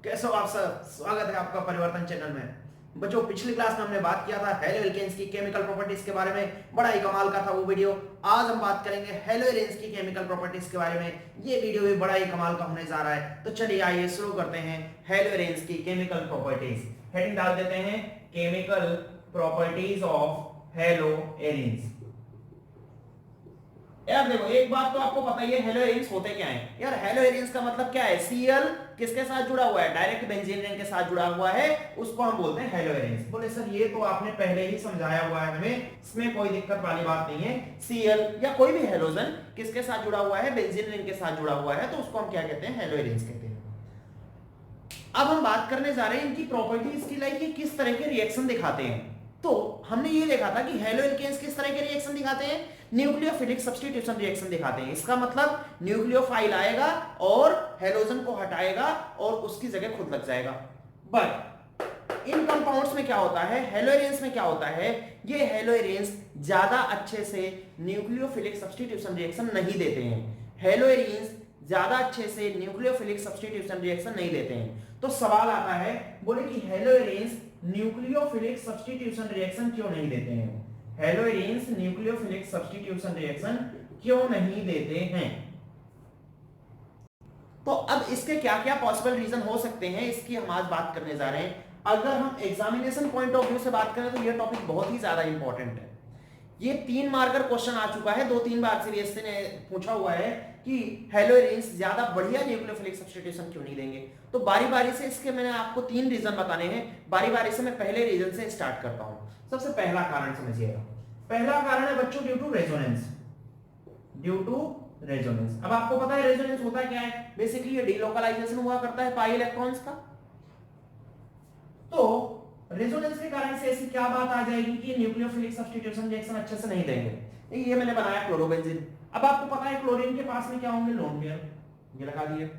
कैसे हो आप सब? स्वागत है आपका परिवर्तन चैनल में। बच्चों, पिछली क्लास में हमने बात किया था हेलो एल्केन्स की केमिकल प्रॉपर्टीज के बारे में। बड़ा ही कमाल का था वो वीडियो। आज हम बात करेंगे हेलो एरेन्स की केमिकल प्रॉपर्टीज के बारे में। ये वीडियो भी बड़ा ही कमाल का होने जा रहा है। तो चलिए आइए शुरू करते हैं हेलो एरेन्स की केमिकल प्रॉपर्टीज। हेडिंग डाल देते हैं chemical properties of hello arenes. यार देखो, एक बात तो आपको पता ही है, हेलो एरेन्स होते क्या हैं। यार हेलो एरेन्स का मतलब क्या है? Cl किसके साथ जुड़ा हुआ है? डायरेक्ट बेंजीन रिंग के साथ जुड़ा हुआ है, उसको हम बोलते हैं हेलो एरेन्स। बोले सर ये तो आपने पहले ही समझाया हुआ है हमें, इसमें कोई दिक्कत वाली बात नहीं है। Cl या कोई भी हेलोजन किसके साथ जुड़ा हुआ है? बेंजीन रिंग के साथ जुड़ा हुआ है, तो उसको हम क्या कहते हैं? हेलो एरेन्स कहते हैं। अब हम बात करने जा रहे हैं इनकी प्रॉपर्टीज की, लाइक ये किस तरह के रिएक्शन दिखाते हैं। तो हमने ये देखा था कि हेलो एल्केन्स किस तरह के रिएक्शन दिखाते हैं? न्यूक्लियोफिलिक सब्स्टिट्यूशन रिएक्शन दिखाते हैं। इसका मतलब न्यूक्लियोफाइल आएगा और हेलोजन को हटाएगा और उसकी जगह खुद लग जाएगा। बट इन कंपाउंड्स में क्या होता है? हेलो एरेन्स में क्या होता है? ये हेलो एरेन्स ज्यादा अच्छे से न्यूक्लियोफिलिक सब्स्टिट्यूशन रिएक्शन नहीं देते हैं। हेलो एरेन्स ज्यादा अच्छे से न्यूक्लियोफिलिक सब्स्टिट्यूशन रिएक्शन नहीं देते हैं। तो सवाल आता है, बोले कि hello arenes nucleophilic substitution reaction क्यों नहीं देते हैं? Hello arenes nucleophilic substitution reaction क्यों नहीं देते हैं? तो अब इसके क्या क्या पॉसिबल रीजन हो सकते हैं, इसकी हम आज बात करने जा रहे हैं। अगर हम एग्जामिनेशन पॉइंट ऑफ व्यू से बात करें तो यह टॉपिक बहुत ही ज्यादा इंपॉर्टेंट है। ये 3 मार्कर क्वेश्चन आ चुका है, 2-3 बार सीबीएसई ने पूछा हुआ है कि हेलो एरेन्स ज्यादा बढ़िया न्यूक्लियोफिलिक सब्स्टिट्यूशन क्यों नहीं देंगे। तो बारी बारी से इसके मैंने आपको 3 रीजन बताने हैं। बारी बारी से मैं पहले रीजन से स्टार्ट करता हूं। सबसे पहला कारण समझिएगा। पहला कारण है बच्चों due to resonance. Due to resonance. अब आपको पता है रेजोनेंस होता क्या है? बेसिकली ये डीलोकलाइजेशन हुआ करता है पाई इलेक्ट्रॉन्स का। तो रेजोनेंस के कारण से ऐसी क्या बात आ जाएगी कि न्यूक्लियोफिलिक सब्स्टिट्यूशन रिएक्शन अच्छे से नहीं देंगे। ये मैंने बनाया क्लोरोबेंजीन। अब आपको पता है क्लोरीन के पास में क्या होंगे? Lone pair. ये लगा दिए।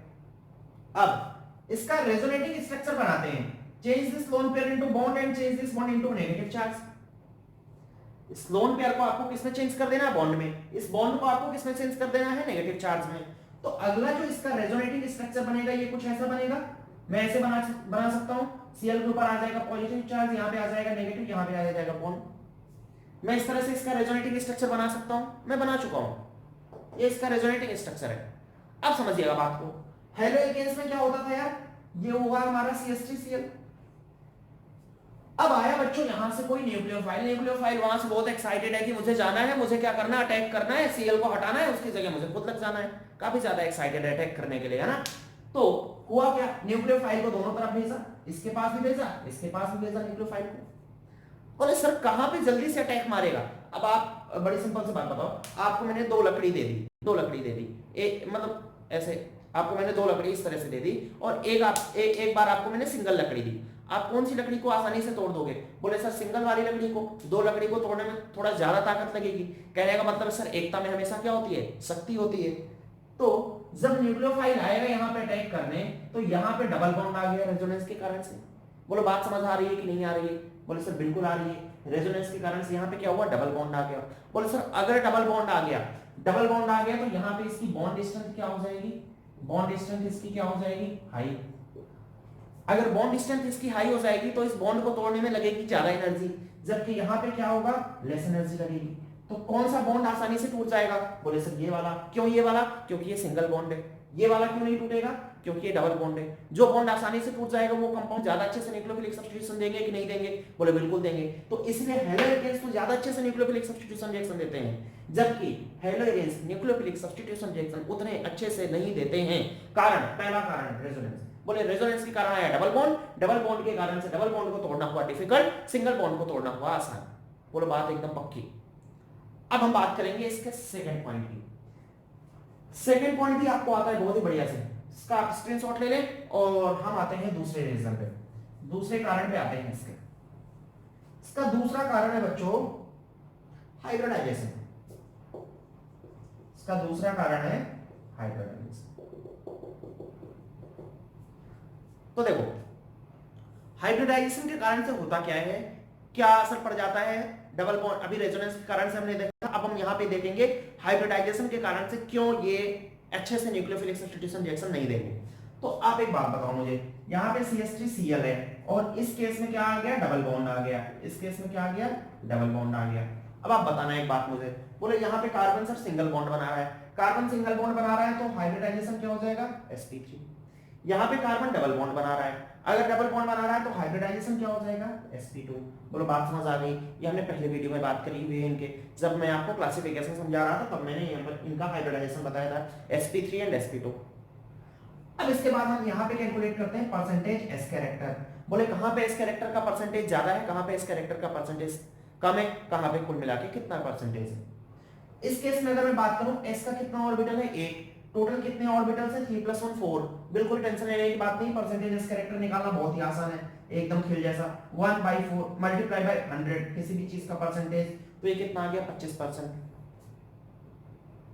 अब इसका रेजोनेटिंग स्ट्रक्चर बनाते हैं। Change this lone pair into bond and change this bond into negative charge. इस लोन पेयर को आपको किसमें चेंज कर देना है? बॉन्ड में। इस बॉन्ड को आपको किसमें चेंज कर देना है? नेगेटिव चार्ज में। तो अगला जो इसका रेजोनेटिंग स्ट्रक्चर बनेगा ये कुछ ऐसा बनेगा। मैं ऐसे बना सकता हूं। Cl के ऊपर आ जाएगा पॉजिटिव चार्ज, यहां पे आ जाएगा नेगेटिव, यहां पे आ जाएगा बॉन्ड। मैं इस तरह से इसका रेजोनेटिंग स्ट्रक्चर बना सकता हूं। मैं बना चुका हूं। ये इसका रेजोनेटिंग स्ट्रक्चर है। अब समझिएगा बात को। हेलो एल्केन्स में क्या होता था यार? ये हुआ हमारा CH3Cl। अब आया बच्चों यहां से कोई न्यूक्लियोफाइल। न्यूक्लियोफाइल वहां से बहुत एक्साइटेड है कि मुझे जाना है, मुझे क्या करना है? अटैक करना है, Cl को हटाना है, उसकी जगह मुझे खुद लग जाना है। काफी ज्यादा एक्साइटेड है अटैक करने के लिए, है ना? तो हुआ क्या? न्यूक्लियोफाइल को दोनों तरफ भेजा, इसके पास भी भेजा, इसके पास भी भेजा न्यूक्लियोफाइल को। बोले सर कहां पे जल्दी से अटैक मारेगा? अब आप बड़ी सिंपल सी बात बताओ। आपको मैंने 2 लकड़ी दे दी, 2 लकड़ी दे दी, एक मतलब ऐसे आपको मैंने 2 लकड़ी इस तरह से दे दी और एक बार आपको मैंने सिंगल लकड़ी दी। आप कौन सी लकड़ी को आसानी से तोड़ दोगे? बोले सर सिंगल वाली लकड़ी को। 2 लकड़ी को तोड़ने में थोड़ा ज्यादा ताकत लगेगी। कहने का मतलब सर एकता में हमेशा क्या होती है? शक्ति होती है। तो जब न्यूक्लियोफाइल आएगा यहां पे अटैक करने, तो यहां पे डबल बॉन्ड आ गया रेजोनेंस के कारण से। बोलो बात समझ आ रही है कि नहीं आ रही है? बोले सर बिल्कुल आ रही है। रेजोनेंस के कारण से यहां पे क्या हुआ? डबल बॉन्ड आ गया। बोले सर अगर डबल बॉन्ड आ गया, डबल बॉन्ड आ गया तो यहां पे इसकी बॉन्ड स्ट्रेंथ क्या हो जाएगी? बॉन्ड स्ट्रेंथ इसकी क्या हो जाएगी? हाई। अगर बॉन्ड स्ट्रेंथ इसकी हाई हो जाएगी तो इस बॉन्ड को तोड़ने में लगेगी ज्यादा एनर्जी, जबकि यहां पे क्या होगा? लेस एनर्जी लगेगी। तो कौन सा बॉन्ड आसानी से टूट जाएगा? बोले सर ये वाला। क्यों ये वाला? क्योंकि ये सिंगल बॉन्ड है। ये वाला क्यों नहीं टूटेगा? क्योंकि ये डबल बॉन्ड है। जो बॉन्ड आसानी से टूट जाएगा वो कंपाउंड ज्यादा अच्छे से न्यूक्लियोफिलिक सब्स्टिट्यूशन देंगे कि नहीं देंगे? बोले बिल्कुल देंगे। तो इसलिए हेलो एरेन्स तो ज्यादा अच्छे से न्यूक्लियोफिलिक सब्स्टिट्यूशन रिएक्शन देते हैं, जबकि hello arenes nucleophilic substitution reaction उतने अच्छे से नहीं देते हैं। कारण, पहला कारण रेजोनेंस। बोले रेजोनेंस के कारण आया डबल बॉन्ड, डबल बॉन्ड के कारण से डबल बॉन्ड को तोड़ना हुआ डिफिकल्ट, सिंगल बॉन्ड को तोड़ना हुआ आसान। बोलो बात एकदम पक्की। अब हम बात करेंगे इसके सेकंड पॉइंट की। सेकंड पॉइंट भी आपको आता है बहुत ही बढ़िया से, इसका आप स्क्रीनशॉट ले लें और हम आते हैं दूसरे रीजन पे, दूसरे कारण पे आते हैं इसके। इसका दूसरा कारण है बच्चों हाइब्रिडाइजेशन। इसका दूसरा कारण है हाइब्रिडाइजेशन। तो देखो हाइब्रिडाइजेशन के कारण से होता क्या है, क्या असर पड़ जाता है? डबल बॉन्ड अभी रेजोनेंस के कारण से हमने देखा, अब हम यहां पे देखेंगे हाइब्रिडाइजेशन के कारण से क्यों ये अच्छे से न्यूक्लियोफिलिक सब्स्टिट्यूशन रिएक्शन नहीं देंगे। तो आप एक बात बताओ मुझे, यहाँ पे CH3Cl है और इस केस में क्या आ गया, डबल बॉन्ड आ गया, इस केस में क्या आ गया, डबल बॉन्ड आ गया। अब आप बताना एक बात मुझे, बोले यहाँ पे कार्बन सर सिंगल बॉन्ड बना रहा है, कार्बन सिंगल बॉन्ड बना रहा है तो हाइब्रिडाइजेशन क्या हो जाएगा, sp3। यहाँ पे कार्बन डबल बॉन्ड बना रहा है, अगर डबल बॉन्ड बना रहा है तो हाइब्रिडाइजेशन क्या हो जाएगा, sp2। बोलो बात समझ आ गई? ये हमने पहले वीडियो में बात करी हुई है इनके, जब मैं आपको क्लासिफिकेशन समझा रहा था तब मैंने यहाँ पर इनका हाइब्रिडाइजेशन बताया था, sp3 एंड sp2। अब इसके बाद हम यहाँ पे कैलकुलेट करते हैं परसेंटेज एस कैरेक्टर। बोले कहाँ पे एस कैरेक्टर का परसेंटेज ज्यादा है, कहाँ पे एस कैरेक्टर का परसेंटेज कम है, कहाँ पे कुल मिला के कितना परसेंटेज है। इस केस में अगर मैं बात करूं एस का कितना ऑर्बिटल है, एक, टोटल कितने ऑर्बिटल्स है, 3 + 1 4। बिल्कुल टेंशन लेने की बात नहीं, परसेंटेज एस कैरेक्टर निकालना बहुत ही आसान है, एकदम खिल जैसा। 1/4 मल्टीप्लाई बाय 100 किसी भी चीज का परसेंटेज, तो ये कितना आ गया, 25%।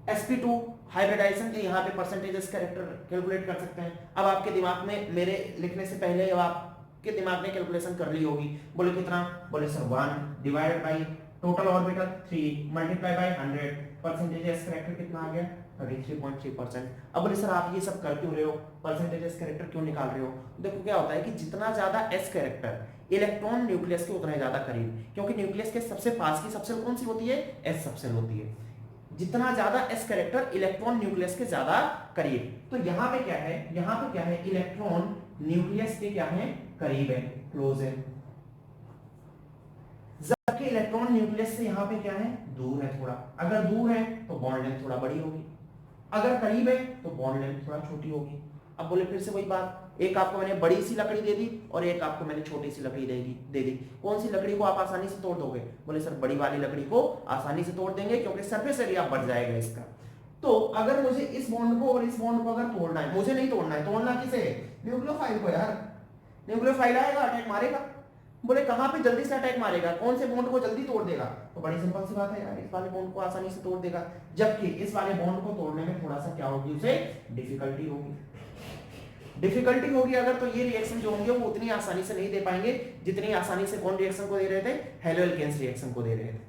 sp2 हाइब्रिडाइजेशन के यहाँ पे परसेंटेज कैरेक्टर कैलकुलेट कर सकते हैं। अब आपके दिमाग में मेरे लिखने से पहले अब आपके दिमाग में कैलकुलेशन कर ली होगी। बोले कितना, बोले sir 1 divided by total orbital 3 multiply by 100, percentage character कितना आ गया, 33.3%। अब बोले सर आप ये सब कर क्यों रहे हो, परसेंटेज कैरेक्टर क्यों निकाल रहे हो? देखो क्या होता है कि जितना ज्यादा एस कैरेक्टर इलेक्ट्रॉन न्यूक्लियस के उतना ज्यादा करीब, क्योंकि न्यूक्लियस के सबसे पास की सबसेल कौन सी होती है, एस सबसेल होती है। जितना ज्यादा एस कैरेक्टर इलेक्ट्रॉन न्यूक्लियस के ज्यादा करीब, तो यहाँ पे क्या है, यहाँ पे क्या है, इलेक्ट्रॉन न्यूक्लियस के क्या है, करीब है, क्लोज है। जबकि इलेक्ट्रॉन न्यूक्लियस से यहाँ पे क्या है, दूर है थोड़ा। अगर दूर है तो बॉन्ड लेंथ थोड़ा बड़ी होगी, अगर करीब है तो बॉन्ड लेंथ थोड़ा छोटी होगी। अब बोले फिर से वही बात, एक आपको मैंने बड़ी सी लकड़ी दे दी और एक आपको मैंने छोटी सी लकड़ी दे दी, कौन सी लकड़ी को आप आसानी से तोड़ दोगे? बोले सर बड़ी वाली लकड़ी को आसानी से तोड़ देंगे, क्योंकि सरफेस एरिया बढ़ जाएगा इसका। तो अगर मुझे इस बॉन्ड को और इस बॉन्ड को अगर तोड़ना है, मुझे नहीं तोड़ना है, तोड़ना किसे, न्यूक्लियोफाइल को यार। न्यूक्लियोफाइल आएगा अटैक मारेगा। बोले कहां पे जल्दी से अटैक मारेगा, कौन से बॉन्ड को जल्दी तोड़ देगा? तो बड़ी सिंपल सी बात है यार, इस वाले बॉन्ड को आसानी से तोड़ देगा। जबकि इस वाले बॉन्ड को तोड़ने में थोड़ा सा क्या होगी, उसे डिफिकल्टी होगी। डिफिकल्टी होगी अगर, तो ये रिएक्शन जो होंगे वो उतनी आसानी से नहीं दे पाएंगे जितनी आसानी से कौन रिएक्शन को दे रहे थे, हेलो एल्केन्स रिएक्शन को दे रहे थे।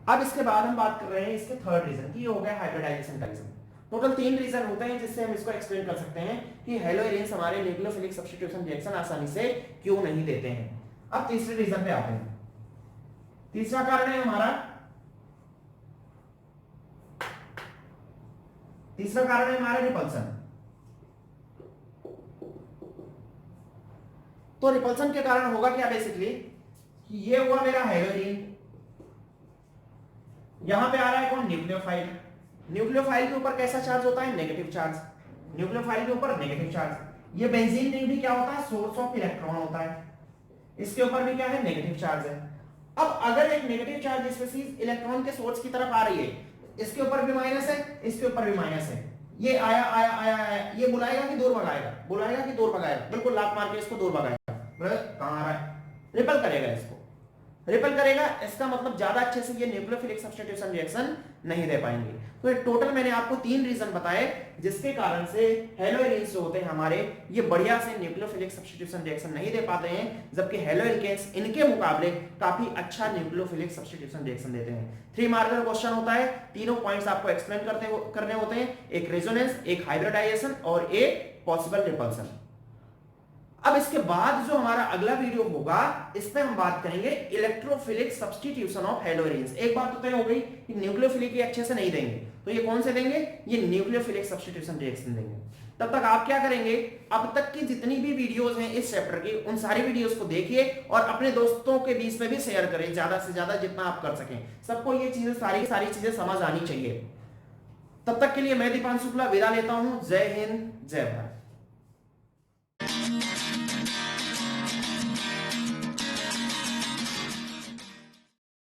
अब इसके बाद हम बात कर रहे हैं इसके थर्ड रीजन की, ये हो गया हाइब्रिडाइजेशन का रीजन। टोटल 3 रीजन होते हैं जिससे हम इसको एक्सप्लेन कर सकते हैं कि हेलो एलियंस हमारे न्यूक्लियोफिलिक सब्स्टिट्यूशन रिएक्शन आसानी से क्यों नहीं देते हैं। अब तीसरे रीजन पे आते हैं। तीसरा कारण है हमारा, तीसरा कारण है हमारा रिपल्सन। तो रिपल्सन के कारण होगा क्या बेसिकली, कि ये हुआ मेरा हेलोरीन, यहां पे आ रहा है कौन, न्यूक्लियोफाइल। न्यूक्लियोफाइल के ऊपर कैसा चार्ज होता है, नेगेटिव चार्ज। न्यूक्लियोफाइल के ऊपर नेगेटिव चार्ज। ये बेंजीन रिंग भी क्या होता है, सोर्स ऑफ इलेक्ट्रॉन होता है, इसके ऊपर भी क्या है, नेगेटिव चार्ज है। अब अगर एक नेगेटिव चार्ज स्पीशीज इलेक्ट्रॉन के सोर्स की तरफ आ रही है, इसके ऊपर भी माइनस है, इसके ऊपर भी माइनस है, ये आया आया आया आया, ये बुलाएगा कि दूर भगाएगा, बुलाएगा कि दूर भगाएगा, बिल्कुल लात मार के इसको दूर भगाएगा। कहां आ रहा है, रिपल करेगा, इसको रिपल करेगा। इसका मतलब ज्यादा अच्छे से ये न्यूक्लियोफिलिक सब्स्टिट्यूशन रिएक्शन नहीं दे पाएंगे। तो टोटल मैंने आपको 3 रीजन बताए जिसके कारण से हेलो एलियंस जो होते हैं हमारे, ये बढ़िया से न्यूक्लियोफिलिक सब्स्टिट्यूशन रिएक्शन नहीं दे पाते हैं, जबकि हेलो एल्केन्स इनके मुकाबले काफी अच्छा न्यूक्लियोफिलिक सब्स्टिट्यूशन रिएक्शन देते हैं। 3 मार्कर क्वेश्चन होता है, तीनों पॉइंट्स आपको एक्सप्लेन करने होते हैं, एक रेजोनेंस, एक हाइब्रिडाइजेशन और एक पॉसिबल रिपल्सन। अब इसके बाद जो हमारा अगला वीडियो होगा, इसमें हम बात करेंगे electrophilic substitution of hello aliens. एक बात तो तय हो गई कि न्यूक्लियोफिलिक ये अच्छे से नहीं देंगे, तो ये कौन से देंगे, ये न्यूक्लियोफिलिक सब्स्टिट्यूशन रिएक्शन देंगे। तब तक आप क्या करेंगे, अब तक की जितनी भी वीडियोस हैं इस चैप्टर की, उन सारी वीडियोस को देखिए और अपने दोस्तों के बीच में भी शेयर करें, ज्यादा से ज्यादा जितना आप कर सकें। सबको ये चीजें सारी चीजें समझ आनी चाहिए। तब तक के लिए मैं दीपांशु शुक्ला विदा लेता हूं। जय हिंद, जय भारत।